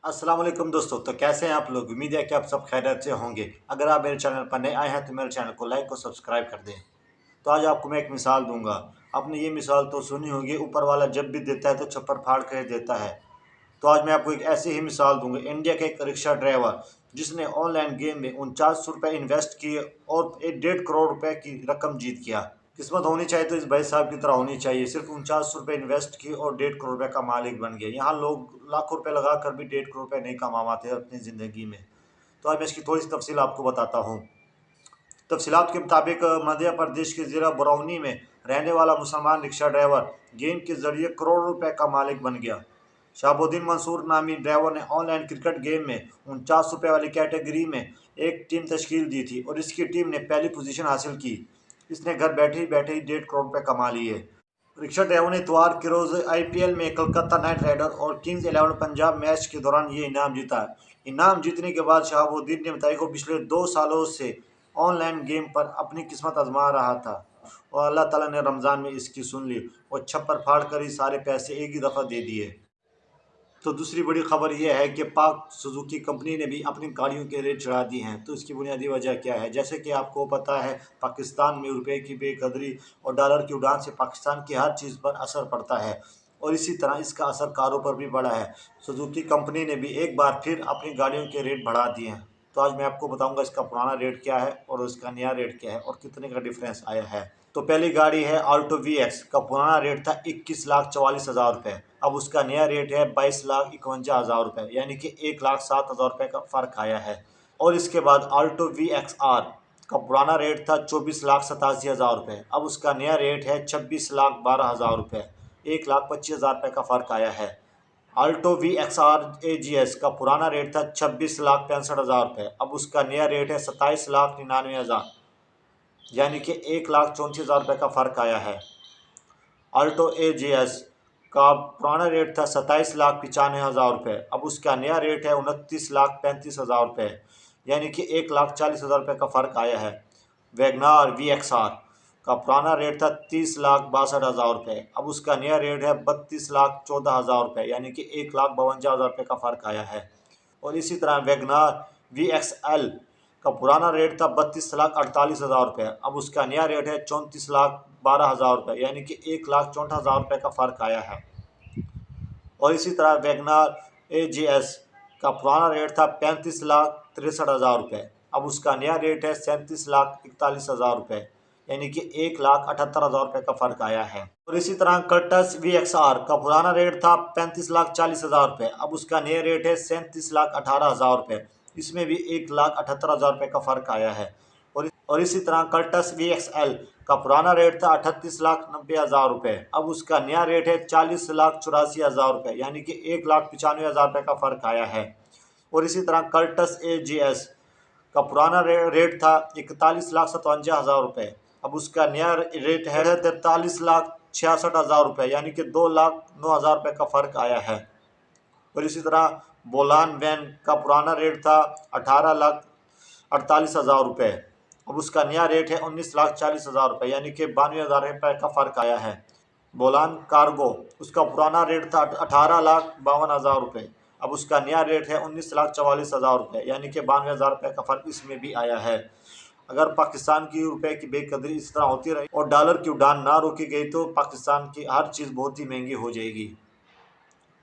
अस्सलाम वालेकुम दोस्तों। तो कैसे हैं आप लोग? उम्मीद है कि आप सब खैरियत से होंगे। अगर आप मेरे चैनल पर नए आए हैं तो मेरे चैनल को लाइक और सब्सक्राइब कर दें। तो आज आपको मैं एक मिसाल दूंगा। आपने ये मिसाल तो सुनी होगी, ऊपर वाला जब भी देता है तो छप्पर फाड़ कर देता है। तो आज मैं आपको एक ऐसी ही मिसाल दूंगा। इंडिया के एक रिक्शा ड्राइवर जिसने ऑनलाइन गेम में 49 रुपये इन्वेस्ट किए और 1.5 करोड़ रुपए की रकम जीत गया। किस्मत होनी चाहिए तो इस भाई साहब की तरह होनी चाहिए। सिर्फ 49 रुपये इन्वेस्ट किए और 1.5 करोड़ रुपए का मालिक बन गया। यहाँ लोग लाखों रुपए लगा कर भी 1.5 करोड़ रुपए नहीं कमा पाते अपनी ज़िंदगी में। तो आज मैं इसकी थोड़ी सी तफसील आपको बताता हूँ। तफसीलात के मुताबिक मध्य प्रदेश के ज़िला बरौनी में रहने वाला मुसलमान रिक्शा ड्राइवर गेम के जरिए करोड़ों रुपए का मालिक बन गया। शहाबुद्दीन मंसूर नामी ड्राइवर ने ऑनलाइन क्रिकेट गेम में 49 रुपये वाली कैटेगरी में एक टीम तश्कील दी थी और इसकी टीम ने पहली पोजीशन हासिल की। इसने घर बैठे ही 1.5 करोड़ रुपए कमा लिए। रिक्शा ड्राइवर ने इतवार के रोज आईपीएल में कोलकाता नाइट राइडर और किंग्स 11 पंजाब मैच के दौरान ये इनाम जीता। इनाम जीतने के बाद शहाबुद्दीन ने बताया कि पिछले 2 सालों से ऑनलाइन गेम पर अपनी किस्मत आजमा रहा था और अल्लाह ताला ने रमज़ान में इसकी सुन ली और छप्पर फाड़ कर ही सारे पैसे एक ही दफ़ा दे दिए। तो दूसरी बड़ी खबर यह है कि पाक सुजुकी कंपनी ने भी अपनी गाड़ियों के रेट चढ़ा दिए हैं। तो इसकी बुनियादी वजह क्या है? जैसे कि आपको पता है, पाकिस्तान में रुपए की बेकदरी और डॉलर की उड़ान से पाकिस्तान की हर चीज़ पर असर पड़ता है और इसी तरह इसका असर कारों पर भी पड़ा है। सुजुकी कंपनी ने भी एक बार फिर अपनी गाड़ियों के रेट बढ़ा दिए हैं। तो आज मैं आपको बताऊंगा इसका पुराना रेट क्या है और उसका नया रेट क्या है और कितने का डिफरेंस आया है। तो पहली गाड़ी है ऑल्टो वी एक्स। का पुराना रेट था 21,44,000 रुपये। अब उसका नया रेट है 22,51,000 रुपये, यानी कि 1,07,000 रुपये का फ़र्क आया है। और इसके बाद ऑल्टो वी एक्स आर का पुराना रेट था 24,87,000 रुपये। अब उसका नया रेट है 26,12,000 रुपये। 1,25,000 रुपये का फ़र्क आया है। Alto V X R A G S का पुराना रेट था 26,65,000 रुपये। अब उसका नया रेट है 27,99,000, यानी कि 1,34,000 रुपये का फ़र्क आया है। ऑल्टो ए जी एस का पुराना रेट था 27,95,000 रुपये। अब उसका नया रेट है 29,35,000 रुपये, यानी कि 1,40,000 रुपये का फ़र्क आया है। वैगनार वी एक्स आर का पुराना रेट था 30,62,000 रुपये। अब उसका नया रेट है 32,14,000 रुपये, यानी कि 1,52,000 रुपये का फ़र्क आया है। और इसी तरह वैगनार वी एक्स एल का पुराना रेट था 32,48,000 रुपये। अब उसका नया रेट है 34,12,000 रुपये, यानी कि 1,64,000 रुपये का फ़र्क आया है। और इसी तरह वैगनार ए जी एस का पुराना रेट था 35,63,000 रुपये। अब उसका नया रेट है 37,41,000 रुपये, यानी कि 1,78,000 रुपये का फ़र्क आया है। और इसी तरह कर्टस वी एक्स आर का पुराना रेट था 35,40,000 रुपये। अब उसका नया रेट है 37,18,000 रुपये। इसमें भी 1,78,000 रुपये का फ़र्क आया है। और इसी तरह कर्टस वी एक्स एल का पुराना रेट था 38,90,000 रुपये। अब उसका नया रेट है 40,84,000 रुपये, यानी कि 1,95,000 रुपये का फ़र्क आया है। और इसी तरह कर्टस ए जी एस का पुराना रेट था 41,57,000 रुपये। अब उसका नया रेट है 43,66,000 रुपये, यानी कि 2,09,000 रुपये का फ़र्क आया है। और इसी तरह बोलान वैन का पुराना रेट था 18,48,000 रुपये। अब उसका नया रेट है 19,40,000 रुपये, यानी कि 92,000 रुपये का फ़र्क आया है। बोलान कार्गो, उसका पुराना रेट था 18,52,000 रुपये। अब उसका नया रेट है 19,44,000 रुपये, यानी कि 92,000 रुपये का फ़र्क इसमें भी आया है। अगर पाकिस्तान की रुपए की बेकदरी इस तरह होती रही और डॉलर की उड़ान ना रोकी गई तो पाकिस्तान की हर चीज़ बहुत ही महंगी हो जाएगी।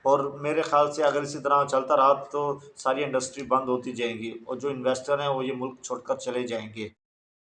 और मेरे ख्याल से अगर इसी तरह चलता रहा तो सारी इंडस्ट्री बंद होती जाएंगी और जो इन्वेस्टर हैं वो ये मुल्क छोड़कर चले जाएंगे।